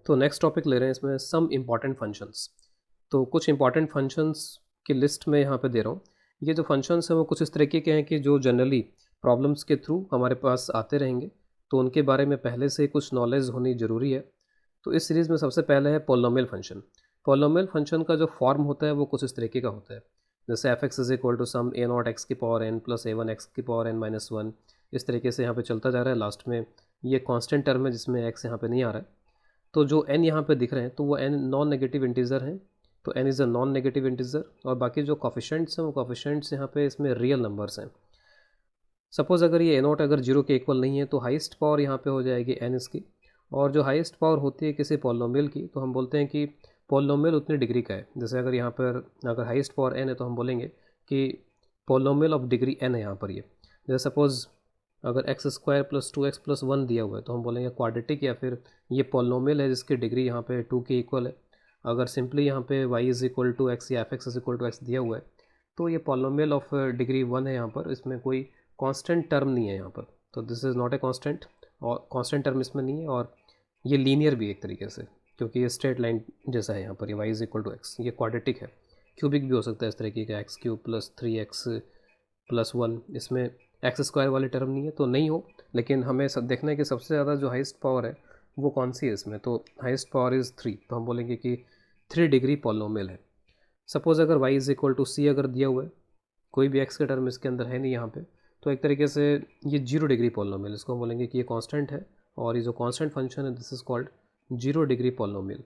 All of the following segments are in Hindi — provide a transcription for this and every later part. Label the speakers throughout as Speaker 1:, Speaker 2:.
Speaker 1: तो नेक्स्ट टॉपिक ले रहे हैं इसमें सम इम्पॉर्टेंट फंक्शंस। तो कुछ इम्पॉर्टेंट फंक्शंस की लिस्ट में यहाँ पे दे रहा हूँ। ये जो फंक्शंस हैं वो कुछ इस तरीके के हैं कि जो जनरली प्रॉब्लम्स के थ्रू हमारे पास आते रहेंगे, तो उनके बारे में पहले से कुछ नॉलेज होनी ज़रूरी है। तो इस सीरीज़ में सबसे पहले है पोलिनोमियल फंक्शन। पोलिनोमियल फंक्शन का जो फॉर्म होता है वो कुछ इस तरीके का होता है, जैसे f x is equal to some a naught x की power n plus a one x की पावर एन माइनस वन। इस तरीके से यहाँ पे चलता जा रहा है। लास्ट में ये कांस्टेंट टर्म है जिसमें एक्स यहाँ पे नहीं आ रहा है। तो जो n यहाँ पे दिख रहे हैं तो वो n नॉन नेगेटिव इंटीजर हैं। तो n is a non negative integer, और बाकी जो कोफिशेंट्स हैं वो कोफिशेंट्स यहाँ पे इसमें रियल नंबर्स हैं। सपोज़ अगर ये a0 अगर जीरो के इक्वल नहीं है तो हाईएस्ट पावर यहाँ पे हो जाएगी n इसकी। और जो हाईएस्ट पावर होती है किसी पॉलिनोमियल की तो हम बोलते हैं कि पॉलिनोमियल उतनी डिग्री का है। जैसे अगर यहाँ पर अगर हाईएस्ट पावर n है तो हम बोलेंगे कि पॉलिनोमियल ऑफ डिग्री n है यहाँ पर ये। जैसे सपोज़ अगर x square plus two x plus one दिया हुआ है तो हम बोलेंगे क्वाड्रेटिक, या फिर ये पॉलिनोमियल है जिसकी डिग्री यहाँ पे टू के इक्वल है। अगर सिंपली यहाँ पे y is equal to x या f x is equal to x दिया हुआ है तो ये पॉलिनोमियल ऑफ डिग्री वन है यहाँ पर। इसमें कोई कांस्टेंट टर्म नहीं है यहाँ पर, तो this is not a constant, और कांस्टेंट टर्म इसमें नहीं है। और ये लीनियर भी एक तरीके से, क्योंकि ये स्ट्रेट लाइन जैसा है यहाँ पर, ये y is equal to x. ये क्वाड्रेटिक है, क्यूबिक भी हो सकता है इस तरीके का, x cube plus three x plus one. इसमें एक्स स्क्वायर वाली टर्म नहीं है तो नहीं हो, लेकिन हमें सब देखना है कि सबसे ज़्यादा जो हाईएस्ट पावर है वो कौन सी है इसमें। तो हाईएस्ट पावर इज़ थ्री, तो हम बोलेंगे कि थ्री डिग्री पॉलिनोमियल है। सपोज़ अगर y इज़ इक्वल टू सी अगर दिया हुआ है, कोई भी x के टर्म इसके अंदर है नहीं यहाँ पे, तो एक तरीके से ये जीरो डिग्री पॉलिनोमियल, इसको हम बोलेंगे कि ये कांस्टेंट है। और ये जो कांस्टेंट फंक्शन है this is called zero degree polynomial,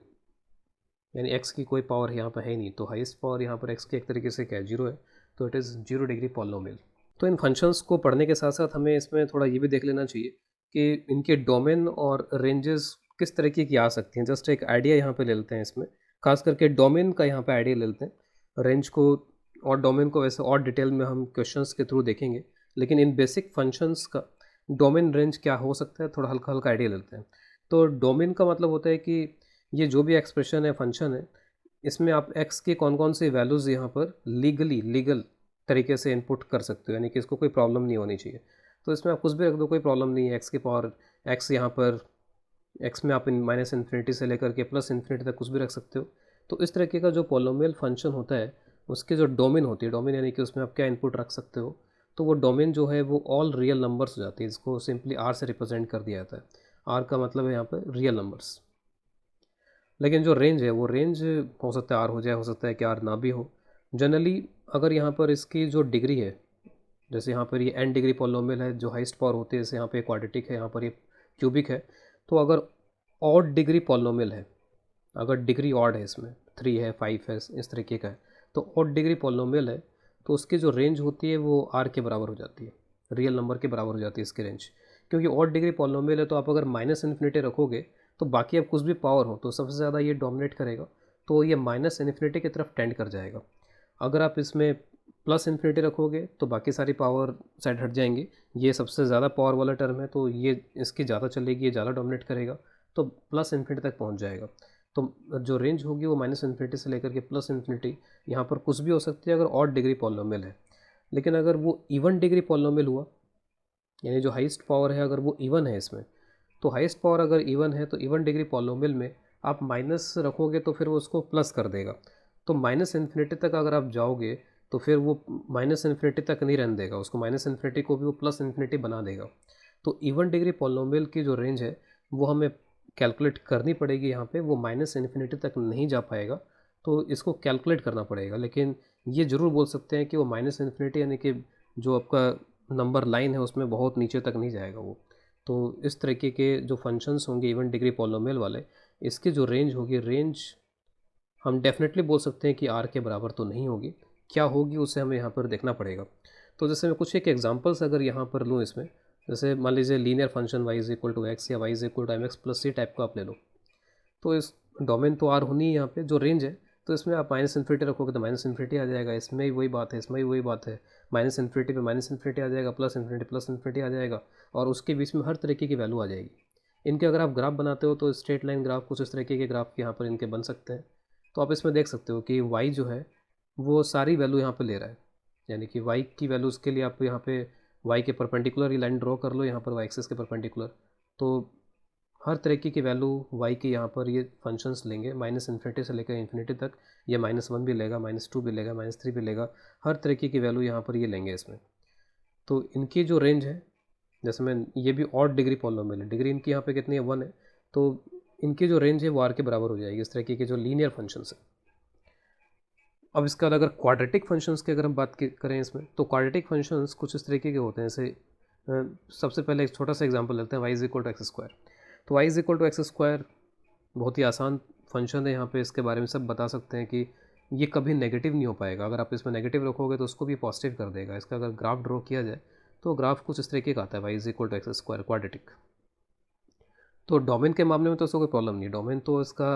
Speaker 1: यानी x की कोई पावर यहाँ पर है नहीं, तो हाईएस्ट पावर यहाँ पर x की एक तरीके से क्या है, जीरो है, तो it is zero degree polynomial. तो इन फंक्शंस को पढ़ने के साथ साथ हमें इसमें थोड़ा ये भी देख लेना चाहिए कि इनके डोमेन और रेंजेस किस तरीके की आ सकती हैं। जस्ट एक आइडिया यहाँ पे ले लेते हैं इसमें, खास करके डोमेन का यहाँ पे आइडिया ले लेते हैं। रेंज को और डोमेन को वैसे और डिटेल में हम क्वेश्चंस के थ्रू देखेंगे, लेकिन इन बेसिक फंक्शंस का डोमेन रेंज क्या हो सकता है थोड़ा हल्का हल्का आइडिया लेते हैं। तो डोमेन का मतलब होता है कि ये जो भी एक्सप्रेशन है, फंक्शन है, इसमें आप x के कौन कौन सी वैल्यूज़ यहाँ पर लीगल तरीके से इनपुट कर सकते हो, यानी कि इसको कोई प्रॉब्लम नहीं होनी चाहिए। तो इसमें आप कुछ भी रख दो, कोई प्रॉब्लम नहीं है। एक्स की पावर एक्स यहाँ पर, एक्स में आप माइनस इन्फिनिटी से लेकर के प्लस इन्फिनिटी तक कुछ भी रख सकते हो। तो इस तरीके का जो पोलिनोमियल फंक्शन होता है उसके जो डोमेन होती है, डोमेन यानी कि उसमें आप क्या इनपुट रख सकते हो, तो वो डोमेन जो है वो ऑल रियल नंबर्स हो जाती है। इसको सिंपली आर से रिप्रेजेंट कर दिया जाता है। आर का मतलब है यहाँ पर रियल नंबर्स। लेकिन जो रेंज है वो रेंज हो सकता है आर हो जाए, हो सकता है कि आर ना भी हो। जनरली अगर यहाँ पर इसकी जो डिग्री है, जैसे यहाँ पर ये एन डिग्री पॉलिनोमियल है, जो हाईएस्ट पावर होती है, जैसे यहाँ पे क्वाड्रेटिक है, यहाँ पर ये क्यूबिक है। तो अगर ऑड डिग्री पॉलिनोमियल है, अगर डिग्री ऑड है, इसमें थ्री है, फाइव है, इस तरीके का है, तो ऑड डिग्री पॉलिनोमियल है, तो उसकी जो रेंज होती है वो आर के बराबर हो जाती है, रियल नंबर के बराबर हो जाती है इसकी रेंज। क्योंकि ऑड डिग्री पॉलिनोमियल है तो आप अगर माइनस इन्फिनिटी रखोगे तो बाकी अब कुछ भी पावर हो तो सबसे ज़्यादा ये डोमिनेट करेगा, तो ये माइनस इन्फिनिटी की तरफ टेंड कर जाएगा। अगर आप इसमें प्लस इन्फिनिटी रखोगे तो बाकी सारी पावर साइड हट जाएंगी। ये सबसे ज़्यादा पावर वाला टर्म है तो ये इसकी ज़्यादा चलेगी, ये ज़्यादा डोमिनेट करेगा, तो प्लस इन्फिनिटी तक पहुंच जाएगा। तो जो रेंज होगी वो माइनस इन्फिनिटी से लेकर के प्लस इन्फिनिटी, यहाँ पर कुछ भी हो सकती है अगर ऑड डिग्री पॉलिनोमियल है। लेकिन अगर वो इवन डिग्री पॉलिनोमियल हुआ, यानी जो हाईएस्ट पावर है अगर वो इवन है इसमें, तो हाईएस्ट पावर अगर इवन है तो इवन डिग्री पॉलिनोमियल में आप माइनस रखोगे तो फिर वो उसको प्लस कर देगा। तो माइनस इन्फिनिटी तक अगर आप जाओगे तो फिर वो माइनस इन्फिनिटी तक नहीं रहने देगा, उसको माइनस इन्फिनिटी को भी वो प्लस इन्फिनिटी बना देगा। तो इवन डिग्री पॉलिनोमियल की जो रेंज है वो हमें कैलकुलेट करनी पड़ेगी। यहाँ पे वो माइनस इन्फिनिटी तक नहीं जा पाएगा, तो इसको कैलकुलेट करना पड़ेगा। लेकिन ये ज़रूर बोल सकते हैं कि वो माइनस इन्फिनिटी यानी कि जो आपका नंबर लाइन है उसमें बहुत नीचे तक नहीं जाएगा वो। तो इस तरीके के जो फंक्शंस होंगे इवन डिग्री पॉलिनोमियल वाले, इसकी जो रेंज होगी, रेंज हम डेफिनेटली बोल सकते हैं कि आर के बराबर तो नहीं होगी। क्या होगी उसे हमें यहाँ पर देखना पड़ेगा। तो जैसे मैं कुछ एक एग्जांपल्स अगर यहाँ पर लूँ इसमें, जैसे मान लीजिए linear function y is equal to x या y is equal to m x plus c type का आप ले लो। तो इस डोमेन तो आर होनी है, यहाँ पे जो रेंज है तो इसमें आप माइनस इन्फिनिटी रखोगे तो माइनस इन्फिनिटी आ जाएगा, इसमें ही वही बात है, इसमें ही वही बात है। माइनस इन्फिनिटी पे माइनस इन्फिनिटी आ जाएगा, प्लस इन्फिनिटी आ जाएगा, और उसके बीच में हर तरीके की वैल्यू आ जाएगी। इनके अगर आप ग्राफ बनाते हो तो स्ट्रेट लाइन ग्राफ, कुछ इस तरीके के ग्राफ यहाँ पर इनके बन सकते हैं। तो आप इसमें देख सकते हो कि y जो है वो सारी वैल्यू यहाँ पे ले रहा है, यानी कि y की वैल्यूज़ के लिए आप यहाँ पे y के परपेंडिकुलर ही लाइन ड्रॉ कर लो, यहाँ पर y एक्सिस के परपेंडिकुलर। तो हर तरीके की वैल्यू y की यहाँ पर ये फंक्शंस लेंगे, माइनस इन्फिनिटी से लेकर इन्फिनिटी तक। ये -1 भी लेगा, -2 भी लेगा, -3 भी लेगा, हर तरीके की वैल्यू यहाँ पर ये लेंगे इसमें। तो इनकी जो रेंज है, जैसे मैं ये भी ऑड डिग्री पॉलिनोमियल है, डिग्री इनकी यहाँ पे कितनी है 1 है, तो इनकी जो रेंज है वो r के बराबर हो जाएगी, इस तरीके के जो लीनियर फंक्शंस है। अब इसके बाद अगर क्वाड्रेटिक फंक्शंस की अगर हम बात करें इसमें, तो क्वाड्रेटिक फंक्शंस कुछ इस तरीके के होते हैं। जैसे सबसे पहले एक छोटा सा एग्जांपल लेते हैं, y is equal to x square. तो y is equal to x square बहुत ही आसान फंक्शन है, यहाँ पे इसके बारे में सब बता सकते हैं कि ये कभी नेगेटिव नहीं हो पाएगा। अगर आप इसमें नेगेटिव रखोगे तो उसको भी पॉजिटिव कर देगा। इसका अगर ग्राफ ड्रॉ किया जाए तो ग्राफ कुछ इस तरीके का आता है, y is equal to x square quadratic. तो डोमेन के मामले में तो इसका कोई प्रॉब्लम नहीं है, डोमेन तो इसका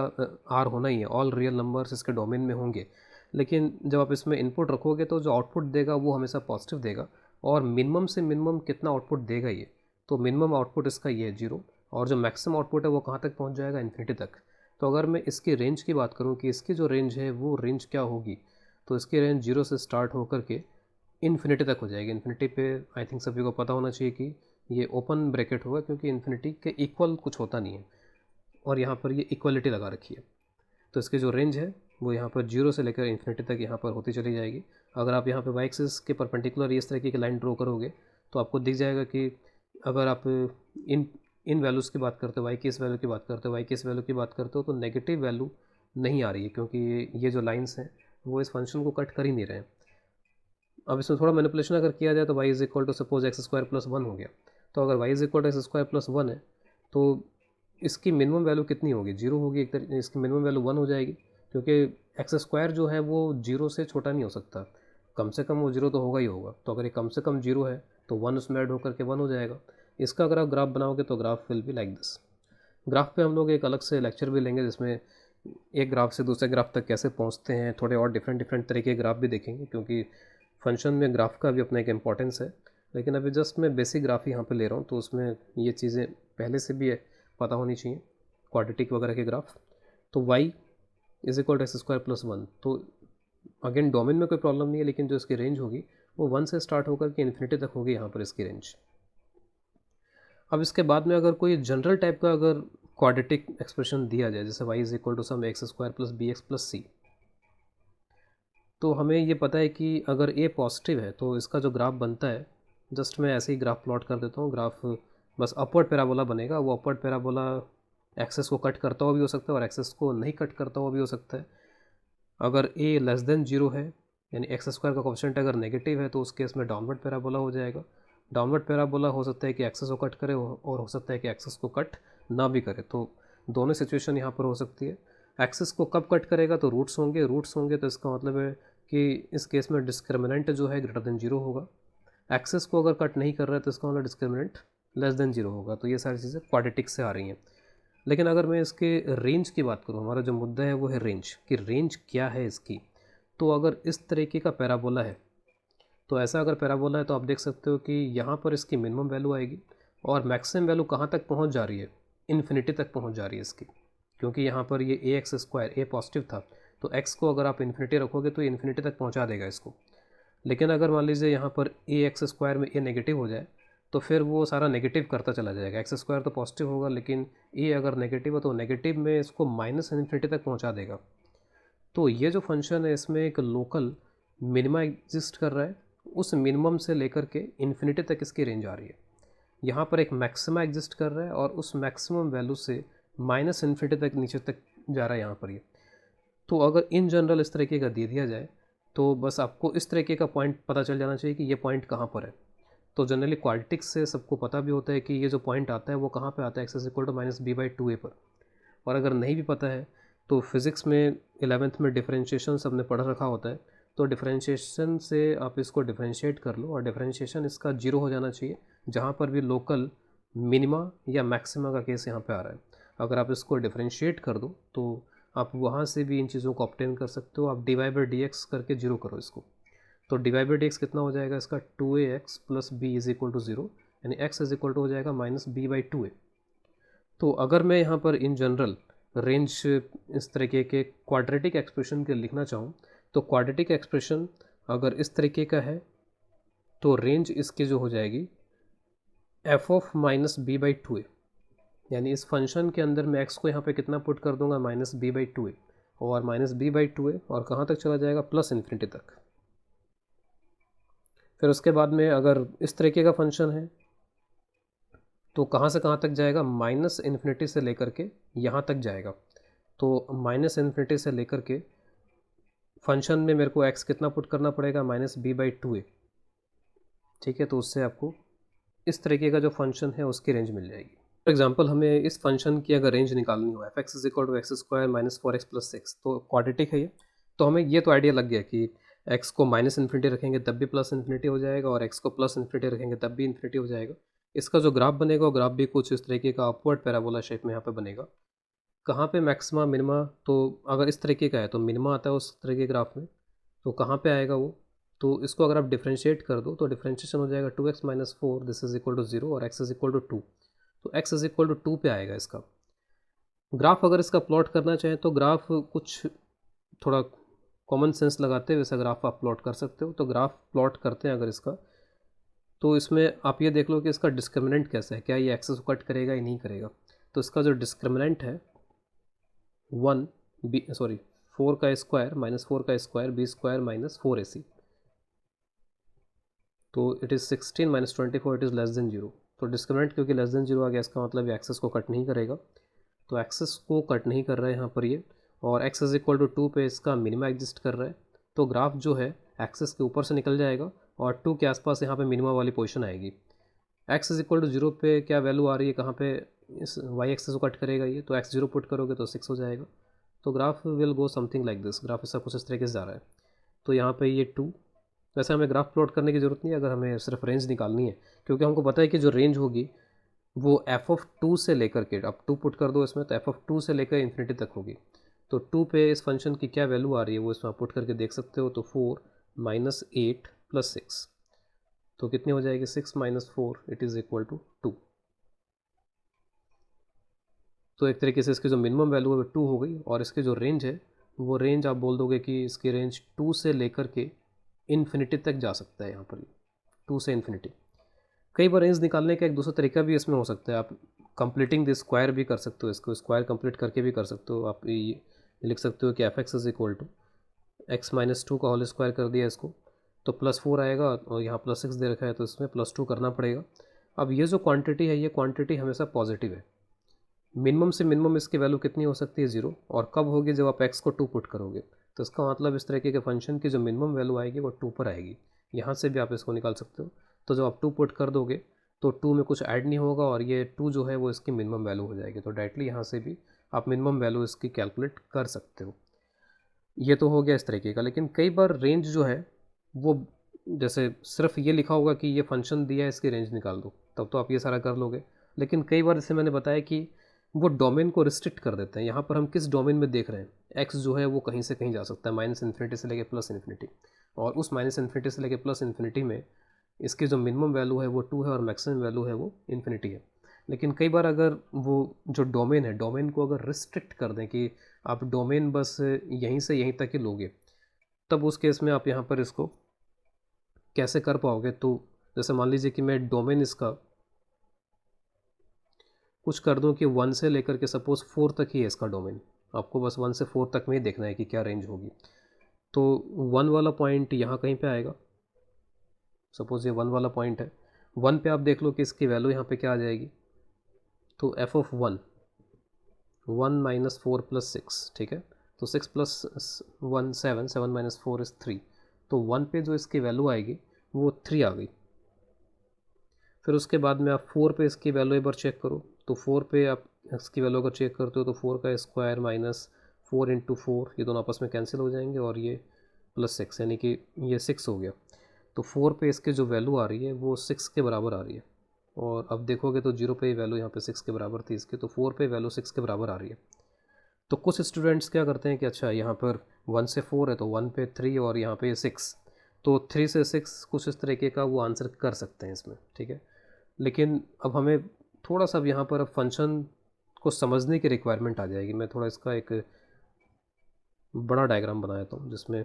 Speaker 1: आर होना ही है, ऑल रियल नंबर्स इसके डोमेन में होंगे। लेकिन जब आप इसमें इनपुट रखोगे तो जो आउटपुट देगा वो हमेशा पॉजिटिव देगा, और मिनिमम से मिनिमम कितना आउटपुट देगा ये, तो मिनिमम आउटपुट इसका ये है 0, और जो मैक्सिमम आउटपुट है वो कहाँ तक पहुँच जाएगा, इन्फिनिटी तक। तो अगर मैं इसकी रेंज की बात करूँ कि इसकी जो रेंज है वो रेंज क्या होगी, तो इसकी रेंज 0 से स्टार्ट होकर के इन्फिनिटी तक हो जाएगी। इन्फिनिटी पे आई थिंक सभी को पता होना चाहिए कि ये ओपन ब्रैकेट होगा, क्योंकि इन्फिनिटी के इक्वल कुछ होता नहीं है, और यहाँ पर ये इक्वलिटी लगा रखी है। तो इसकी जो रेंज है वो यहाँ पर 0 से लेकर इन्फिनिटी तक यहाँ पर होती चली जाएगी। अगर आप यहाँ पे वाई एक्सिस के परपेंडिकुलर इस तरीके की लाइन ड्रॉ करोगे तो आपको दिख जाएगा कि अगर आप इन वैल्यूज़ की बात करते हो, वाई की इस वैल्यू की बात करते हो, वाई की इस वैल्यू की बात करते हो, तो नेगेटिव वैल्यू नहीं आ रही है, क्योंकि ये जो लाइन्स हैं वो इस फंक्शन को कट कर ही नहीं रहे हैं। अब इसमें थोड़ा मैनिपुलेशन अगर किया जाए तो y is equal to suppose x square plus 1 हो गया। तो अगर y is equal to x square plus 1 है तो इसकी मिनिमम वैल्यू कितनी होगी, 0 होगी। एक तरीके इसकी मिनिमम वैल्यू 1 हो जाएगी, क्योंकि एक्स स्क्वायर जो है वो 0 से छोटा नहीं हो सकता, कम से कम वो 0 तो होगा ही होगा। तो अगर ये कम से कम 0 है तो 1 उसमें ऐड होकर के 1 हो जाएगा। इसका अगर आप ग्राफ बनाओगे तो graph will be like this. Graph पे हम लोग एक अलग से लेक्चर भी लेंगे, जिसमें एक ग्राफ से दूसरे ग्राफ तक कैसे पहुंचते हैं, थोड़े और डिफरेंट तरीके के ग्राफ भी देखेंगे, क्योंकि फंक्शन में ग्राफ का भी अपना एक इम्पॉर्टेंस है। लेकिन अभी जस्ट मैं बेसिक ग्राफ ही यहाँ पे ले रहा हूँ, तो उसमें ये चीज़ें पहले से भी पता होनी चाहिए, क्वाड्रेटिक वगैरह के ग्राफ। तो y is equal to x square plus 1, तो अगेन डोमेन में कोई प्रॉब्लम नहीं है, लेकिन जो इसकी रेंज होगी वो 1 से स्टार्ट होकर के इन्फिनिटी तक होगी यहाँ पर इसकी रेंज। अब इसके बाद में अगर कोई जनरल टाइप का अगर क्वाड्रेटिक एक्सप्रेशन दिया जाए, जैसे y is equal to some x square plus b x plus c, तो हमें ये पता है कि अगर a पॉजिटिव है तो इसका जो ग्राफ बनता है, जस्ट मैं ऐसे ही ग्राफ प्लॉट कर देता हूँ। ग्राफ बस अपवर्ड पैराबोला बनेगा, वो अपवर्ड पैराबोला एक्सेस को कट करता हुआ भी हो सकता है और एक्सेस को नहीं कट करता हुआ भी हो सकता है। अगर a लेस देन 0 है, यानी एक्स स्क्वायर का कोफिशिएंट अगर नेगेटिव है, तो उस केस में डाउनवर्ड पैराबोला हो जाएगा। डाउनवर्ड पैराबोला हो सकता है कि एक्सेस को कट करे, और हो सकता है कि एक्सेस को कट ना भी करे। तो दोनों सिचुएशन यहाँ पर हो सकती है। एक्सेस को कब कट करेगा, तो रूट्स होंगे तो इसका मतलब है कि इस केस में डिस्क्रिमिनेंट जो है ग्रेटर देन 0 होगा। एक्सेस को अगर कट नहीं कर रहा है तो इसका मतलब डिस्क्रिमिनेंट लेस देन 0 होगा। तो ये सारी चीज़ें क्वाड्रेटिक से आ रही हैं। लेकिन अगर मैं इसके रेंज की बात करूँ, हमारा जो मुद्दा है वो है रेंज, कि रेंज क्या है इसकी। तो अगर इस तरीके का पैराबोला है, तो ऐसा अगर पैराबोला है तो आप देख सकते हो कि यहाँ पर इसकी मिनिमम वैल्यू आएगी, और मैक्सिमम वैल्यू कहाँ तक पहुँच जा रही है, इन्फिनिटी तक पहुँच जा रही है इसकी। क्योंकि यहाँ पर ये ए एक्स स्क्वायर ए पॉजिटिव था, तो एक्स को अगर आप इन्फिनिटी रखोगे तो इन्फिनिटी तक पहुँचा देगा इसको। लेकिन अगर मान लीजिए यहाँ पर ए एक्स स्क्वायर में ए नेगेटिव हो जाए, तो फिर वो सारा नेगेटिव करता चला जाएगा। एक्स स्क्वायर तो पॉजिटिव होगा, लेकिन ए अगर नेगेटिव है तो नेगेटिव में इसको माइनस इन्फिनिटी तक पहुँचा देगा। तो ये जो फंक्शन है इसमें एक लोकल मिनिमा एग्जिस्ट कर रहा है, उस मिनिमम से लेकर के इन्फिनिटी तक इसकी रेंज आ रही है। यहाँ पर एक मैक्सिमा एग्जिस्ट कर रहा है, और उस मैक्सिमम वैल्यू से माइनस इन्फिनिटी तक नीचे तक जा रहा है यहाँ पर ये। तो अगर इन जनरल इस तरीके का दे दिया जाए तो बस आपको इस तरीके का पॉइंट पता चल जाना चाहिए कि ये पॉइंट कहाँ पर है। तो जनरली क्वाड्रेटिक्स से सबको पता भी होता है कि ये जो पॉइंट आता है वो कहाँ पे आता है, x equal to minus b by 2a पर। और अगर नहीं भी पता है तो फिज़िक्स में 11th में डिफरेंशिएशन सबने पढ़ रखा होता है, तो डिफरेंशिएशन से आप इसको डिफरेंशिएट कर लो, और डिफरेंशिएशन इसका 0 हो जाना चाहिए जहाँ पर भी लोकल मिनिमा या मैक्सिमा का केस यहाँ पे आ रहा है। अगर आप इसको डिफरेंशिएट कर दो तो आप वहाँ से भी इन चीज़ों को ऑब्टेन कर सकते हो। आप d y by d x करके 0 करो इसको, तो d y by d x कितना हो जाएगा इसका, 2ax plus b is equal to 0, यानी x इज इक्वल टू हो जाएगा माइनस बी बाई 2a। तो अगर मैं यहाँ पर इन जनरल रेंज इस तरीके के क्वाड्रेटिक एक्सप्रेशन के लिखना चाहूँ, तो क्वाड्रेटिक एक्सप्रेशन अगर इस तरीके का है तो रेंज इसकी जो हो जाएगी f of minus b by 2a, यानी इस फंक्शन के अंदर मैं x को यहाँ पे कितना पुट कर दूंगा, -b/2a, और -b/2a और कहाँ तक चला जाएगा, प्लस इन्फिनिटी तक। फिर उसके बाद में अगर इस तरीके का फंक्शन है तो कहाँ से कहाँ तक जाएगा, -इन्फिनिटी से लेकर के यहाँ तक जाएगा। तो -इन्फिनिटी से लेकर के फंक्शन में मेरे को x कितना पुट करना पड़ेगा, -b/2a, ठीक है। तो उससे आपको इस तरीके का जो फंक्शन है उसकी रेंज मिल जाएगी। फॉर एग्जांपल हमें इस फंक्शन की अगर रेंज निकालनी हो f(x = x² - 4x + 6), तो क्वाड्रेटिक है ये, तो हमें ये तो आइडिया लग गया कि x को -इन्फिनिटी रखेंगे तब भी प्लस इन्फिनिटी हो जाएगा, और x को प्लस इन्फिनिटी रखेंगे तब भी इन्फिनिटी हो जाएगा। इसका जो ग्राफ बनेगा वो ग्राफ भी कुछ इस तरीके का अपवर्ड पैराबोला शेप में यहाँ पे बनेगा। कहाँ पे मैक्सिमा मिनिमा, तो अगर इस तरीके का है तो मिनिमा आता है उस तरीके के ग्राफ में, तो कहाँ पे आएगा वो, तो इसको अगर आप डिफ्रेंशिएट कर दो तो डिफ्रेंशिएशन हो जाएगा 2x - 4 this is equal to 0 और x = 2, तो x = 2 पे आएगा इसका ग्राफ। अगर इसका प्लॉट करना चाहें तो ग्राफ कुछ थोड़ा कॉमन सेंस लगाते हुए ऐसा ग्राफ आप प्लॉट कर सकते हो। तो ग्राफ प्लॉट करते हैं अगर इसका, तो इसमें आप ये देख लो कि इसका डिस्क्रिमिनेंट कैसा है, क्या ये एक्सेस को कट करेगा या नहीं करेगा। तो इसका जो डिस्क्रिमिनेंट है 4 का स्क्वायर -4 का स्क्वायर b² - 4ac, तो it is 16 - 24 it is less than 0। तो डिस्क्रिमिनेंट क्योंकि लेस देन 0 आ गया, इसका मतलब ये एक्सेस को कट नहीं करेगा। तो एक्सेस को कट नहीं कर रहा है यहाँ पर ये, और x = 2 पे इसका मिनिमा एग्जिस्ट कर रहा है। तो ग्राफ जो है एक्सेस के ऊपर से निकल जाएगा और 2 के आसपास यहाँ पे मिनिमा वाली पोजीशन आएगी। x = 0 पे क्या वैल्यू आ रही है, कहाँ पे इस y एक्सेस को कट करेगा ये, तो x 0 पुट करोगे तो 6 हो जाएगा। तो graph will go something like this, graph ऐसा कुछ इस तरीके से जा रहा है। तो यहाँ पे ये 2, वैसे हमें ग्राफ प्लॉट करने की ज़रूरत नहीं है अगर हमें सिर्फ रेंज निकालनी है, क्योंकि हमको पता है कि जो रेंज होगी वो f(2) से लेकर के, अब 2 पुट कर दो इसमें, तो f(2) से लेकर इन्फिनिटी तक होगी। तो 2 पे इस फंक्शन की क्या वैल्यू आ रही है वो इसमें आप पुट करके देख सकते हो। तो 4 - 8 + 6, तो कितनी हो जाएगी, 6 - 4 इट इज़ इक्वल टू 2। तो एक तरीके से इसकी जो मिनिमम वैल्यू है वो 2 हो गई, और इसकी जो रेंज है वो रेंज आप बोल दोगे कि इसकी रेंज 2 से लेकर के इन्फिनिटी तक जा सकता है। यहाँ पर 2 से इन्फिनिटी। कई बार रेंज निकालने का एक दूसरा तरीका भी इसमें हो सकता है, आप कंप्लीटिंग द स्क्वायर भी कर सकते हो, इसको स्क्वायर कंप्लीट करके भी कर सकते हो। आप ये लिख सकते हो कि f(x = x - 2 का होल स्क्वायर कर दिया इसको, तो +4 आएगा, और यहाँ +6 दे रखा है तो इसमें +2 करना पड़ेगा। अब ये जो क्वांटिटी है ये क्वांटिटी हमेशा पॉजिटिव है। मिनिमम से मिनिमम इसकी वैल्यू कितनी हो सकती है, 0, और कब होगी, जब आप x को 2 पुट करोगे। तो इसका मतलब इस तरीके के फंक्शन की जो मिनिमम वैल्यू आएगी वो 2 पर आएगी। यहाँ से भी आप इसको निकाल सकते हो। तो जब आप 2 पुट कर दोगे तो 2 में कुछ ऐड नहीं होगा, और ये 2 जो है वो इसकी मिनिमम वैल्यू हो जाएगी। तो डायरेक्टली यहाँ से भी आप मिनिमम वैल्यू इसकी कैलकुलेट कर सकते हो। ये तो हो गया इस तरीके का। लेकिन कई बार रेंज जो है वो, जैसे सिर्फ ये लिखा होगा कि ये फंक्शन दिया है इसकी रेंज निकाल दो, तब तो आप ये सारा कर लोगे। लेकिन कई बार जैसे मैंने बताया कि वो डोमेन को रिस्ट्रिक्ट कर देते हैं। यहाँ पर हम किस डोमेन में देख रहे हैं, एक्स जो है वो कहीं से कहीं जा सकता है, -इन्फिनिटी से लेकर प्लस इन्फिनिटी, और उस -इन्फिनिटी से लेकर प्लस इन्फिनिटी में इसकी जो मिनिमम वैल्यू है वो 2 है और मैक्सिमम वैल्यू है वो इन्फिनिटी है। लेकिन कई बार अगर वो जो डोमेन है, डोमेन को अगर रिस्ट्रिक्ट कर दें कि आप डोमेन बस यहीं से यहीं तक ही लोगे, तब उस केस में आप यहाँ पर इसको कैसे कर पाओगे। तो जैसे मान लीजिए कि मैं डोमेन इसका कुछ कर दूं कि 1 से लेकर के सपोज़ 4 तक ही है इसका डोमेन, आपको बस 1 से 4 तक में ही देखना है कि क्या रेंज होगी। तो 1 वाला पॉइंट यहाँ कहीं पे आएगा, सपोज़ ये 1 वाला पॉइंट है। 1 पे आप देख लो कि इसकी वैल्यू यहाँ पे क्या आ जाएगी, तो f(1) 1 - 4 + 6, ठीक है। तो 6 + 1 7, 7 - 4 इज़ 3। तो 1 पे जो इसकी वैल्यू आएगी वो 3 आ गई। फिर उसके बाद में आप 4 पे इसकी वैल्यू एक बार चेक करो, तो 4 पे आप इसकी वैल्यू अगर चेक करते हो तो 4 का स्क्वायर -4 × 4, ये दोनों आपस में कैंसिल हो जाएंगे, और ये +6 यानी कि ये 6 हो गया। तो 4 पे इसकी जो वैल्यू आ रही है वो 6 के बराबर आ रही है, और अब देखोगे तो 0 पे वैल्यू यहाँ पे 6 के बराबर थी इसकी, तो 4 पे वैल्यू 6 के बराबर आ रही है। तो कुछ स्टूडेंट्स क्या करते हैं कि अच्छा यहाँ पर 1 से 4 है तो 1 पे 3 और यहाँ पे 6, तो 3 से 6 कुछ इस तरीके का वो आंसर कर सकते हैं इसमें, ठीक है। लेकिन अब हमें थोड़ा सा अब यहाँ पर अब फंक्शन को समझने की रिक्वायरमेंट आ जाएगी। मैं थोड़ा इसका एक बड़ा डायग्राम बनाया था जिसमें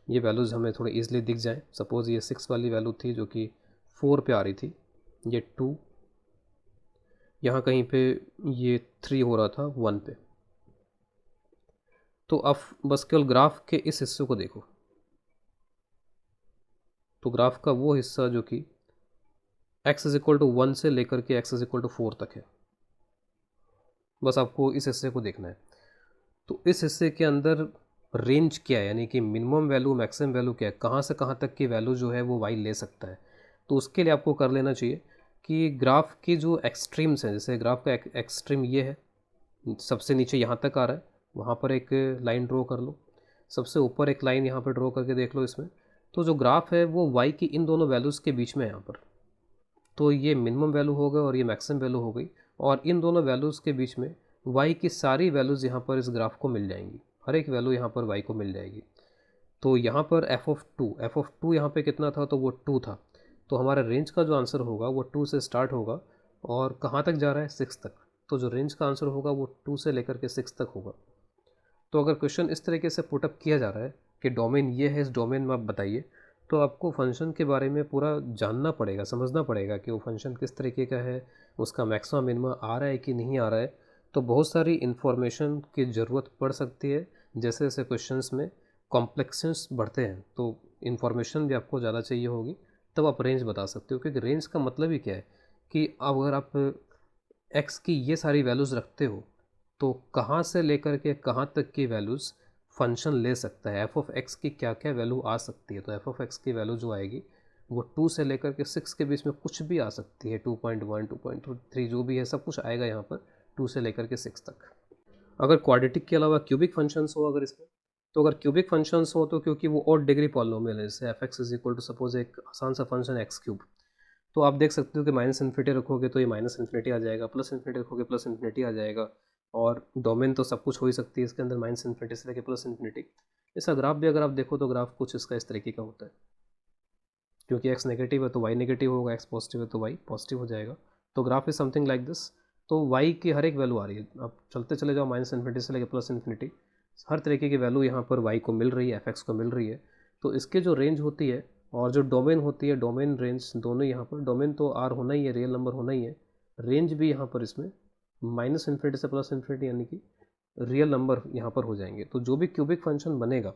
Speaker 1: ये वैल्यूज़ हमें थोड़े ईजिली दिख जाएं। सपोज़ ये 6 वाली वैल्यू थी जो कि 4 पे आ रही थी, ये 2, यहाँ कहीं पे ये 3 हो रहा था 1 पे। तो अब बस केवल ग्राफ के इस हिस्से को देखो, तो ग्राफ का वो हिस्सा जो कि x इज इक्वल टू 1 से लेकर के x इज इक्वल टू 4 तक है, बस आपको इस हिस्से को देखना है। तो इस हिस्से के अंदर रेंज क्या है, यानी कि मिनिमम वैल्यू मैक्सिमम वैल्यू क्या है, कहाँ से कहाँ तक की वैल्यू जो है वो y ले सकता है। तो उसके लिए आपको कर लेना चाहिए कि ग्राफ की जो एक्सट्रीम्स हैं, जैसे ग्राफ का एक्सट्रीम ये है, सबसे नीचे यहाँ तक आ रहा है, वहाँ पर एक लाइन ड्रॉ कर लो, सबसे ऊपर एक लाइन यहाँ पर ड्रॉ करके देख लो इसमें। तो जो ग्राफ है वो y की इन दोनों वैल्यूज़ के बीच में है यहाँ पर। तो ये मिनिमम वैल्यू हो गई और ये मैक्सिमम वैल्यू हो गई, और इन दोनों वैल्यूज़ के बीच में y की सारी वैल्यूज़ यहाँ पर इस ग्राफ को मिल जाएंगी, हर एक वैल्यू यहाँ पर y को मिल जाएगी। तो यहाँ पर एफ ऑफ टू यहाँ पे कितना था, तो वो 2 था। तो हमारा रेंज का जो आंसर होगा वो 2 से स्टार्ट होगा और कहाँ तक जा रहा है, 6 तक। तो जो रेंज का आंसर होगा वो 2 से लेकर के 6 तक होगा। तो अगर क्वेश्चन इस तरीके से पुटअप किया जा रहा है कि डोमेन ये है, इस डोमेन में आप बताइए, तो आपको फंक्शन के बारे में पूरा जानना पड़ेगा, समझना पड़ेगा कि वो फंक्शन किस तरीके का है, उसका मैक्सिमम मिनिमम आ रहा है कि नहीं आ रहा है। तो बहुत सारी इन्फॉर्मेशन की ज़रूरत पड़ सकती है, जैसे जैसे क्वेश्चंस में कॉम्प्लेक्शंस बढ़ते हैं तो इन्फॉर्मेशन भी आपको ज़्यादा चाहिए होगी, तब आप रेंज बता सकते हो। क्योंकि रेंज का मतलब ही क्या है कि अगर आप एक्स की ये सारी वैल्यूज़ रखते हो तो कहाँ से लेकर के कहाँ तक की वैल्यूज़ फंक्शन ले सकता है, एफ ऑफ एक्स की क्या क्या वैल्यू आ सकती है। तो एफ ऑफ एक्स की वैल्यू जो आएगी वो 2 से लेकर के 6 के बीच में कुछ भी आ सकती है, 2.1 2.3 जो भी है सब कुछ आएगा यहाँ पर 2 से लेकर के 6 तक। अगर क्वाड्रेटिक के अलावा क्यूबिक फंक्शंस हो अगर इसमें, तो अगर क्यूबिक फंक्शंस हो तो क्योंकि वो और डिग्री पॉलिनोमियल है, जैसे f x is equal to suppose एक आसान सा फंक्शन एक्स क्यूब, तो आप देख सकते हो कि माइनस इन्फिनिटी रखोगे तो ये माइनस इन्फिनिटी आ जाएगा, प्लस इन्फिनिटी रखोगे प्लस इन्फिनिटी आ जाएगा, और डोमेन तो सब कुछ हो ही सकती है इसके अंदर, माइनस इन्फिनिटी से लेकर प्लस इन्फिनिटी। इसका ग्राफ भी अगर आप देखो तो ग्राफ कुछ इसका इस तरीके का होता है, क्योंकि एक्स नेगेटिव है तो वाई नेगेटिव होगा, एक्स पॉजिटिव है तो वाई पॉजिटिव हो जाएगा। तो graph is something like this. तो वाई की हर एक वैल्यू आ रही है, आप चलते चले जाओ माइनस इन्फिनिटी से लेकर प्लस इन्फिनिटी, हर तरीके की वैल्यू यहाँ पर वाई को मिल रही है, एफ एक्स को मिल रही है। तो इसके जो रेंज होती है और जो डोमेन होती है, डोमेन रेंज दोनों यहाँ पर, डोमेन तो आर होना ही है, रियल नंबर होना ही है, रेंज भी यहाँ पर इसमें माइनस इन्फिनिटी से प्लस इन्फिनिटी यानी कि रियल नंबर यहाँ पर हो जाएंगे। तो जो भी क्यूबिक फंक्शन बनेगा,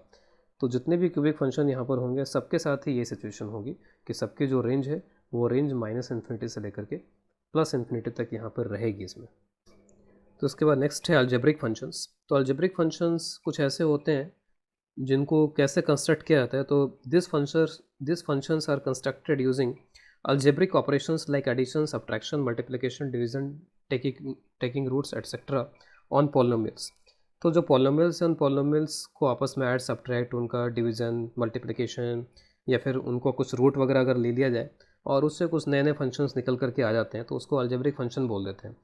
Speaker 1: तो जितने भी क्यूबिक फंक्शन यहाँ पर होंगे सबके साथ ही ये सिचुएशन होगी कि सबकी जो रेंज है वो रेंज माइनस इन्फिनिटी से लेकर के प्लस इन्फिनिटी तक यहाँ पर रहेगी इसमें। तो उसके बाद नेक्स्ट है अलजेब्रिक फंक्शंस। तो अलजेब्रिक फंक्शंस कुछ ऐसे होते हैं जिनको कैसे कंस्ट्रक्ट किया जाता है। तो this functions are constructed using algebraic operations like addition, subtraction, multiplication, division, taking roots etcetera on polynomials. तो जो पॉलिनोमियल्स हैं उन पॉलिनोमियल्स को आपस में ऐड सब्ट्रैक्ट, उनका डिवीज़न, मल्टीप्लिकेशन या फिर उनको कुछ रूट वगैरह अगर ले लिया जाए और उससे कुछ नए नए फंक्शंस निकल करके आ जाते हैं तो उसको अलजेब्रिक फंक्शन बोल देते हैं।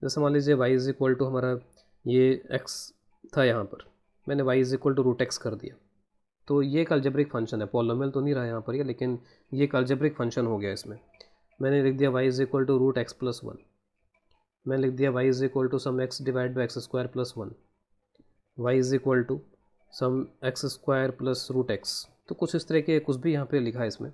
Speaker 1: जैसे मान लीजिए y इज़ इक्वल टू हमारा ये x था, यहाँ पर मैंने y is equal to root x कर दिया, तो ये एक अलजेब्रिक फंक्शन है, पॉलिनोमियल तो नहीं रहा यहाँ पर ये, लेकिन ये एक अलजेब्रिक फंक्शन हो गया। इसमें मैंने लिख दिया y is equal to root x plus 1, मैंने लिख दिया y is equal to some x divide by x square plus 1, y is equal to some x square plus root x. तो कुछ इस तरह के कुछ भी यहाँ पे लिखा है इसमें।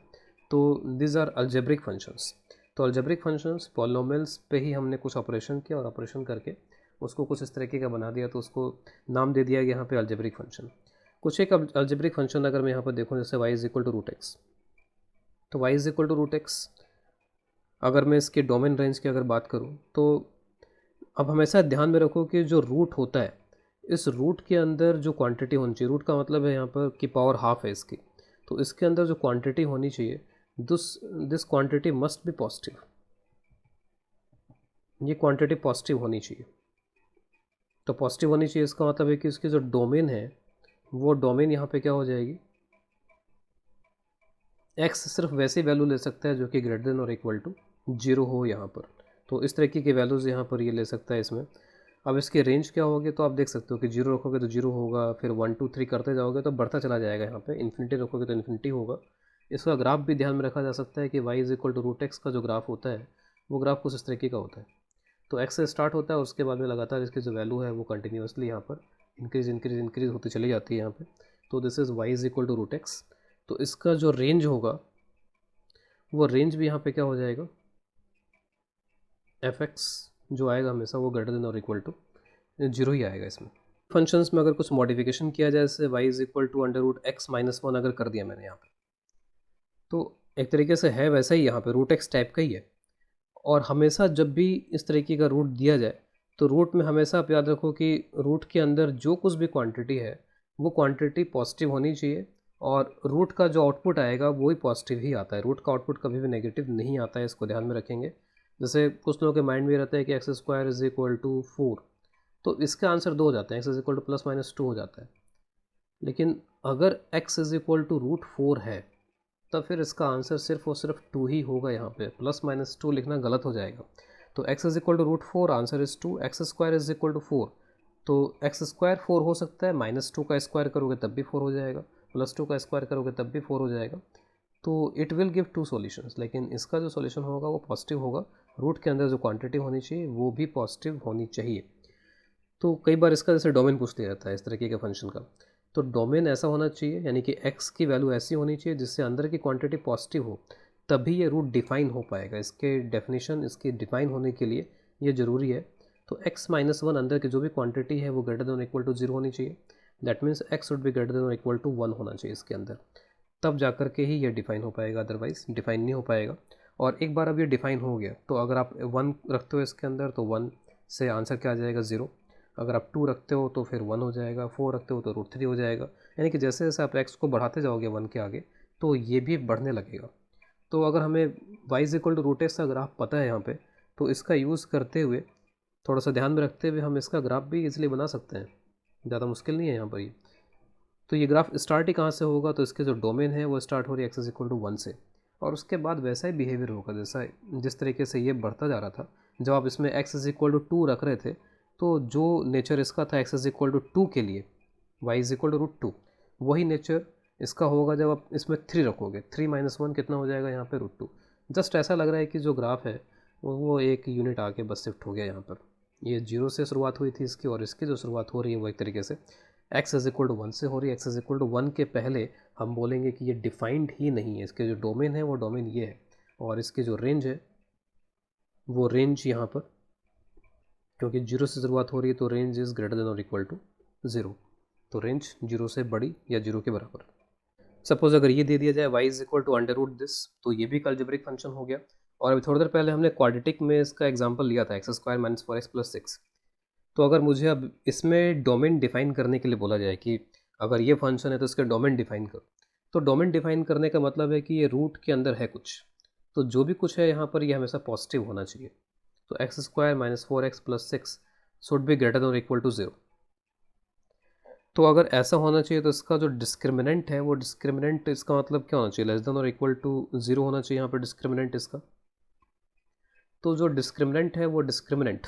Speaker 1: तो दिज आर अलजेब्रिक फंक्शंस। तो अलजेब्रिक फंक्शंस पॉलिनोमियल्स पे ही हमने कुछ ऑपरेशन किया और ऑपरेशन करके उसको कुछ इस तरीके का बना दिया, तो उसको नाम दे दिया यहाँ पे अलजेब्रिक फंक्शन। कुछ एक अलजेब्रिक फंक्शन अगर मैं यहाँ पर देखूँ, जैसे y is equal to root x, तो y is equal to root x अगर मैं इसके डोमेन रेंज की अगर बात करूँ, तो अब हमेशा ध्यान में रखो कि जो रूट होता है, इस रूट के अंदर जो क्वांटिटी होनी चाहिए, रूट का मतलब है यहाँ पर कि पावर हाफ है इसकी, तो इसके अंदर जो क्वांटिटी होनी चाहिए this quantity must be positive, ये क्वांटिटी पॉजिटिव होनी चाहिए। तो पॉजिटिव होनी चाहिए इसका मतलब है कि इसकी जो डोमेन है वो डोमेन यहाँ पे क्या हो जाएगी, एक्स सिर्फ वैसे वैल्यू ले सकता है जो कि ग्रेटर देन और इक्वल टू 0 हो यहाँ पर। तो इस तरीके की वैल्यूज़ यहाँ पर ये ले सकता है इसमें। अब इसकी रेंज क्या होगी, तो आप देख सकते हो कि 0 रखोगे तो 0 होगा, फिर 1 2 3 करते जाओगे तो बढ़ता चला जाएगा, यहाँ पे इन्फिनिटी रखोगे तो इन्फिनिटी होगा। इसका ग्राफ भी ध्यान में रखा जा सकता है कि y is equal to root x का जो ग्राफ होता है वो ग्राफ कुछ इस तरीके का होता है। तो x से स्टार्ट होता है, उसके बाद में लगातार इसकी जो वैल्यू है वो कंटिन्यूसली यहाँ पर इंक्रीज होती चली जाती है यहाँ पे। तो this is y is equal to root x. तो इसका जो रेंज होगा वो रेंज भी यहाँ पे क्या हो जाएगा, एफ एक्स जो आएगा हमेशा वो ग्रेटर देन और इक्वल टू 0 ही आएगा इसमें। फंक्शंस में अगर कुछ मॉडिफिकेशन किया जाए, जैसे y is equal to under root x minus one अगर कर दिया मैंने यहाँ पे, तो एक तरीके से है वैसा ही यहाँ पे रूट एक्स टाइप का ही है। और हमेशा जब भी इस तरीके का रूट दिया जाए तो रूट में हमेशा आप याद रखो कि रूट के अंदर जो कुछ भी क्वांटिटी है वो क्वांटिटी पॉजिटिव होनी चाहिए, और रूट का जो आउटपुट आएगा वो ही पॉजिटिव ही आता है। रूट का आउटपुट कभी भी नेगेटिव नहीं आता है, इसको ध्यान में रखेंगे। जैसे कुछ लोगों के माइंड में रहता है कि x square is equal to 4, तो इसका आंसर 2 हो जाता है, x is equal to plus minus 2 हो जाता है। लेकिन अगर x is equal to root 4 है तब फिर इसका आंसर सिर्फ और सिर्फ 2 ही होगा। यहाँ पे प्लस माइनस 2 लिखना गलत हो जाएगा। तो x is equal to root 4, answer is 2, x square is equal to 4। तो एक्स स्क्वायर 4 हो सकता है, माइनस 2 का स्क्वायर करोगे तब भी 4 हो जाएगा, प्लस 2 का स्क्वायर करोगे तब भी 4 हो जाएगा। तो इट विल गिव 2 सॉल्यूशंस, लेकिन इसका जो सॉल्यूशन होगा वो पॉजिटिव होगा। रूट के अंदर जो क्वांटिटी होनी चाहिए वो भी पॉजिटिव होनी चाहिए। तो कई बार इसका जैसे डोमेन पूछते रहता है इस तरीके के फंक्शन का, तो डोमेन ऐसा होना चाहिए, यानी कि x की वैल्यू ऐसी होनी चाहिए जिससे अंदर की क्वांटिटी पॉजिटिव हो, तभी ये रूट डिफाइन हो पाएगा। इसके डेफिनेशन इसकी डिफाइन होने के लिए ये ज़रूरी है। तो x माइनस वन अंदर की जो भी क्वांटिटी है वो ग्रेटर देन इक्वल टू 0 होनी चाहिए। That means x should be greater than equal to 1 होना चाहिए इसके अंदर, तब जा कर के ही ये डिफाइन हो पाएगा, अदरवाइज डिफाइन नहीं हो पाएगा। और एक बार अब ये डिफाइन हो गया तो अगर आप 1 रखते हो इसके अंदर तो 1 से आंसर क्या आ जाएगा 0। अगर आप 2 रखते हो तो फिर 1 हो जाएगा, 4 रखते हो तो रूट 3 हो जाएगा। यानी कि जैसे जैसे आप x को बढ़ाते जाओगे 1 के आगे तो ये भी बढ़ने लगेगा। तो अगर हमें y is equal to root x का ग्राफ पता है यहाँ पे, तो इसका यूज़ करते हुए थोड़ा सा ध्यान में रखते हुए हम इसका ग्राफ भी इजीली बना सकते हैं, ज़्यादा मुश्किल नहीं है यहाँ पर ये। तो ये ग्राफ स्टार्ट ही कहाँ से होगा, तो इसके जो डोमेन है वो स्टार्ट हो रही है एक्स इज इक्वल टू 1 से, और उसके बाद वैसा ही बिहेवियर होगा जैसा जिस तरीके से ये बढ़ता जा रहा था। जब आप इसमें एक्स इज इक्वल टू 2 रख रहे थे तो जो नेचर इसका था एक्स इज इक्वल टू 2 के लिए, y is equal to root 2, वही नेचर इसका होगा जब आप इसमें 3 रखोगे। 3 माइनस 1 कितना हो जाएगा यहाँ पे रूट 2। जस्ट ऐसा लग रहा है कि जो ग्राफ है वो एक यूनिट आके बस शिफ्ट हो गया यहाँ पर। ये 0 से शुरुआत हुई थी इसकी, और इसकी जो शुरुआत हो रही है वो एक तरीके से एक्स इज इक्वल टू 1 से हो रही है। एक्स इज इक्वल टू 1 के पहले हम बोलेंगे कि ये डिफाइंड ही नहीं है। इसके जो डोमेन है वो डोमेन ये है, और इसकी जो रेंज है वो रेंज यहाँ पर, क्योंकि 0 से शुरुआत हो रही है तो रेंज इज़ ग्रेटर देन और इक्वल टू 0। तो रेंज 0 से बड़ी या 0 के बराबर। सपोज अगर ये दे दिया जाए y is equal to under root this, तो ये भी एक अलजेब्रिक फंक्शन हो गया। और अभी थोड़ी देर पहले हमने क्वाड्रेटिक में इसका एग्जांपल लिया था x square minus 4x plus 6। तो अगर मुझे अब इसमें डोमेन डिफाइन करने के लिए बोला जाए कि अगर ये फंक्शन है तो इसका डोमेन डिफाइन करो, तो डोमेन डिफाइन करने का मतलब है कि ये रूट के अंदर है कुछ, तो जो भी कुछ है यहाँ पर ये हमेशा पॉजिटिव होना चाहिए। तो x square minus 4x plus 6 should be greater then और इक्वल टू 0। तो अगर ऐसा होना चाहिए तो इसका जो डिस्क्रिमिनेंट है वो डिस्क्रिमिनेंट इसका मतलब क्या होना चाहिए, लेस देन और इक्वल टू 0 होना चाहिए यहाँ पर डिस्क्रिमिनेंट इसका। तो जो डिस्क्रिमिनेंट है वो डिस्क्रिमिनेंट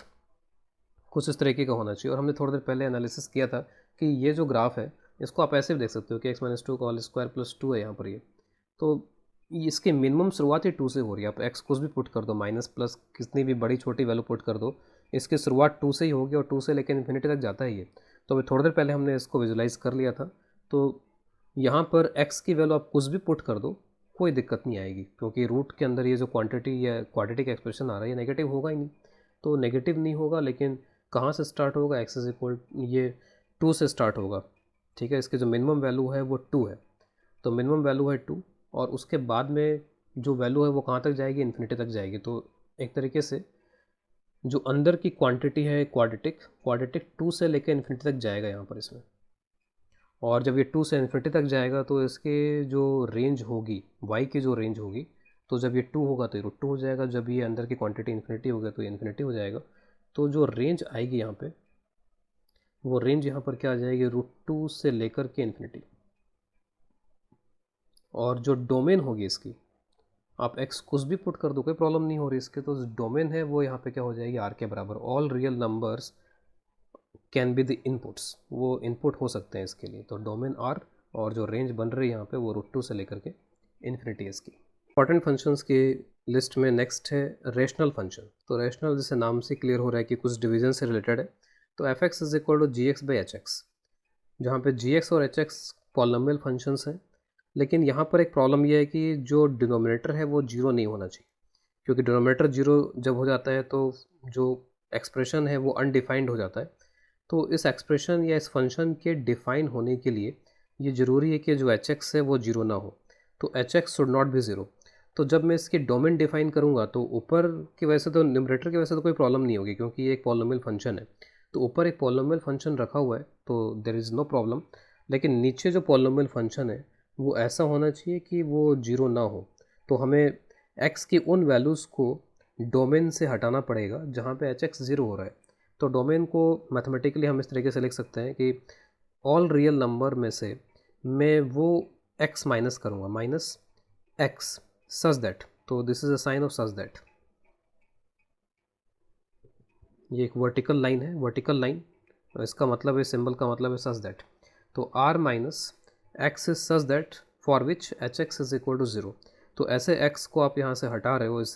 Speaker 1: कुछ इस तरीके का होना चाहिए। और हमने थोड़ी देर पहले एनालिसिस किया था कि ये जो ग्राफ है इसको आप ऐसे भी देख सकते हो कि एक्स माइनस 2 का होल स्क्वायर प्लस 2 है यहाँ पर ये। तो इसकी मिनिमम शुरुआत ही 2 से हो रही है। आप एक्स कुछ भी पुट कर दो, माइनस प्लस कितनी भी बड़ी छोटी वैल्यू पुट कर दो, इसकी शुरुआत 2 से ही होगी, और 2 से लेकर इन्फिनिटी तक जाता है ये। तो अभी थोड़ी देर पहले हमने इसको विजुलाइज कर लिया था। तो यहाँ पर x की वैल्यू आप कुछ भी पुट कर दो, कोई दिक्कत नहीं आएगी, क्योंकि रूट के अंदर ये जो क्वांटिटी या क्वाड्रेटिक एक्सप्रेशन आ रहा है ये नेगेटिव होगा ही नहीं। तो नेगेटिव नहीं होगा, लेकिन कहाँ से स्टार्ट होगा, एक्स इज इक्वल ये 2 से स्टार्ट होगा। ठीक है, इसकी जो मिनिमम वैल्यू है वो 2 है, तो मिनिमम वैल्यू है 2, और उसके बाद में जो वैल्यू है वो कहाँ तक जाएगी, इन्फिनिटी तक जाएगी। तो एक तरीके से जो अंदर की क्वांटिटी है क्वाड्रेटिक 2 से लेकर इन्फिनिटी तक जाएगा यहाँ पर इसमें। और जब ये 2 से इन्फिनिटी तक जाएगा तो इसके जो रेंज होगी, y की जो रेंज होगी, तो जब ये 2 होगा तो ये रूट 2 हो जाएगा, जब ये अंदर की क्वांटिटी इन्फिनिटी होगा तो ये इन्फिनिटी हो जाएगा। तो जो रेंज आएगी यहाँ पे, वो रेंज यहाँ पर क्या आ जाएगी, रूट 2 से लेकर के इन्फिनिटी। और जो डोमेन होगी इसकी, आप x कुछ भी पुट कर दो, कोई प्रॉब्लम नहीं हो रही इसके। तो डोमेन है वो यहाँ पे क्या हो जाएगी, r के बराबर। All real numbers can be the inputs, वो इनपुट हो सकते हैं इसके लिए। तो डोमेन r, और जो रेंज बन रही है यहाँ पे वो रूट 2 से लेकर के इन्फिनिटी इसकी। इंपॉर्टेंट फंक्शंस की लिस्ट में नेक्स्ट है रेशनल फंक्शन। तो रेशनल जैसे नाम से क्लियर हो रहा है कि कुछ डिवीजन से रिलेटेड है। तो f x is equal to g x by h x, जहाँ पे जी एक्स और एच एक्स पॉलिनोमियल फंक्शंस हैं। लेकिन यहाँ पर एक प्रॉब्लम यह है कि जो डिनोमिनेटर है वो जीरो नहीं होना चाहिए, क्योंकि डिनोमिनेटर जीरो जब हो जाता है तो जो एक्सप्रेशन है वो अनडिफाइंड हो जाता है। तो इस एक्सप्रेशन या इस फंक्शन के डिफाइन होने के लिए ये ज़रूरी है कि जो एच एक्स है वो जीरो ना हो। तो H x should not be zero. तो जब मैं इसकी डोमेन डिफाइन करूँगा तो ऊपर की वजह से तो न्यूमरेटर की वजह से तो कोई प्रॉब्लम नहीं होगी, क्योंकि ये एक पॉलिनोमियल फंक्शन है। तो ऊपर एक पॉलिनोमियल फंक्शन रखा हुआ है तो देयर इज़ नो प्रॉब्लम। लेकिन नीचे जो पॉलिनोमियल फंक्शन है वो ऐसा होना चाहिए कि वो जीरो ना हो। तो हमें एक्स की उन वैल्यूज़ को डोमेन से हटाना पड़ेगा जहाँ पे एच एक्स ज़ीरो हो रहा है। तो डोमेन को मैथमेटिकली हम इस तरीके से लिख सकते हैं कि ऑल रियल नंबर में से मैं वो एक्स माइनस करूँगा, माइनस एक्स सच दैट। तो this is a sign of such that. ये एक वर्टिकल लाइन है, वर्टिकल लाइन। इसका मतलब है, सिंबल का मतलब है सच दैट। तो R minus x is such that for which h x is equal to zero. तो ऐसे एक्स को आप यहाँ से हटा रहे हो इस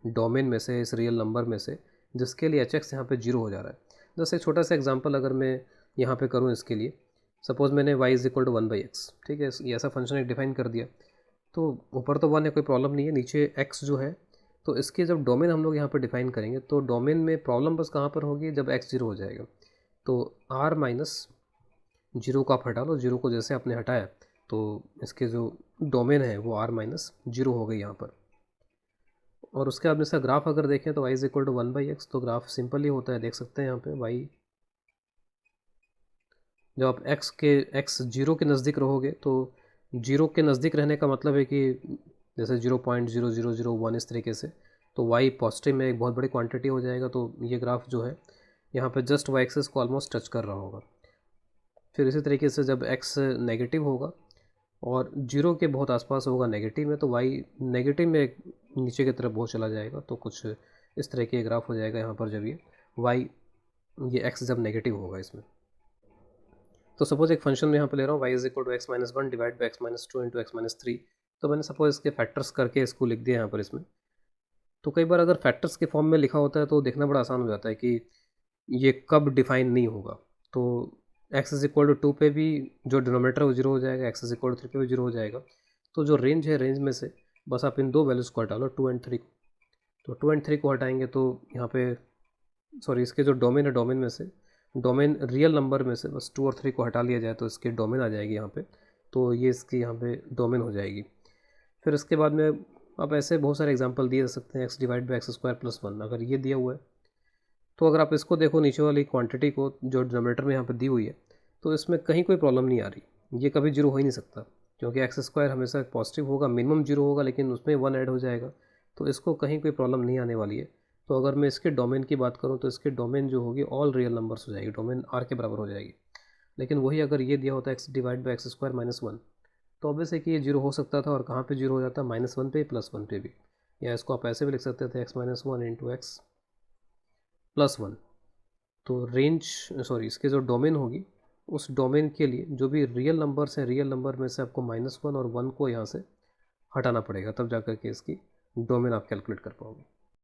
Speaker 1: डोमेन में से, इस रियल नंबर में से, जिसके लिए एच एक्स यहाँ पर जीरो हो जा रहा है। जैसे एक छोटा सा एग्जाम्पल अगर मैं यहाँ पे करूँ इसके लिए, सपोज़ मैंने y is equal to one by x, ठीक है, ये ऐसा फंक्शन एक डिफाइन कर दिया। तो ऊपर तो वन है, कोई प्रॉब्लम नहीं है, नीचे x जो है। तो इसके जब डोमेन हम लोग यहाँ पर डिफाइन करेंगे तो डोमेन में प्रॉब्लम बस कहाँ पर होगी, जब x जीरो हो जाएगा। तो r माइनस जीरो को आप हटा लो, जीरो को जैसे आपने हटाया तो इसके जो डोमेन है वो r माइनस जीरो हो गई यहाँ पर। और उसके बाद में इसका ग्राफ अगर देखें तो y is equal to one by x. तो ग्राफ सिंपल ही होता है, देख सकते हैं यहाँ पे y, जब आप x जीरो के नज़दीक रहोगे तो जीरो के नज़दीक रहने का मतलब है कि जैसे 0.0001 इस तरीके से, तो y पॉजिटिव में एक बहुत बड़ी क्वांटिटी हो जाएगा। तो ये ग्राफ जो है यहाँ पे जस्ट y एक्सिस को ऑलमोस्ट टच कर रहा होगा। फिर इसी तरीके से जब x नेगेटिव होगा और जीरो के बहुत आसपास होगा नेगेटिव में, तो y नेगेटिव में नीचे की तरफ बहुत चला जाएगा। तो कुछ इस तरह के ग्राफ हो जाएगा यहाँ पर जब ये x जब नेगेटिव होगा इसमें। तो सपोज एक फंक्शन में यहाँ पे ले रहा हूँ y is equal to x minus one divide by x minus two into x minus three. तो मैंने सपोज इसके फैक्टर्स करके इसको लिख दिया यहाँ पर इसमें। तो कई बार अगर फैक्टर्स के फॉर्म में लिखा होता है तो देखना बड़ा आसान हो जाता है कि ये कब डिफाइन नहीं होगा। तो x is equal to two पे भी जो डिनोमीटर वो जीरो हो जाएगा, x is equal to three पे भी जीरो हो जाएगा। तो जो रेंज है, रेंज में से बस आप इन दो वैल्यूज़ को हटा लो, टू एंड थ्री। तो टू एंड थ्री को हटाएंगे तो यहाँ पे, सॉरी, इसके जो डोमेन है, डोमेन में से, डोमेन रियल नंबर में से बस टू और थ्री को हटा लिया जाए तो इसके डोमेन आ जाएगी यहाँ पे। तो ये इसकी यहाँ पे डोमेन हो जाएगी। फिर इसके बाद में आप ऐसे बहुत सारे एग्जांपल दिए जा सकते हैं, x divide by x square plus one अगर ये दिया हुआ है। तो अगर आप इसको देखो नीचे वाली क्वांटिटी को जो डिनोमिनेटर में यहाँ पे दी हुई है, तो इसमें कहीं कोई प्रॉब्लम नहीं आ रही। ये कभी जीरो हो ही नहीं सकता, क्योंकि एक्स स्क्वायर हमेशा पॉजिटिव होगा, मिनिमम जीरो होगा, लेकिन उसमें वन ऐड हो जाएगा। तो इसको कहीं कोई प्रॉब्लम नहीं आने वाली है। तो अगर मैं इसके डोमेन की बात करूँ तो इसके डोमेन जो होगी ऑल रियल नंबर्स हो जाएगी, डोमेन आर के बराबर हो जाएगी। लेकिन वही अगर ये दिया होता है x divide by x square minus one, तो ऑब्वियस है कि ये जीरो हो सकता था। और कहाँ पे जीरो हो जाता है, माइनस वन पे प्लस वन पे भी। या इसको आप ऐसे भी लिख सकते थे, x minus one into x plus one. तो रेंज, सॉरी, इसके जो डोमेन होगी उस डोमेन के लिए जो भी रियल नंबर्स हैं, रियल नंबर में से आपको माइनस वन और वन को यहाँ से हटाना पड़ेगा, तब जाकर के इसकी डोमेन आप कैलकुलेट कर पाओगे।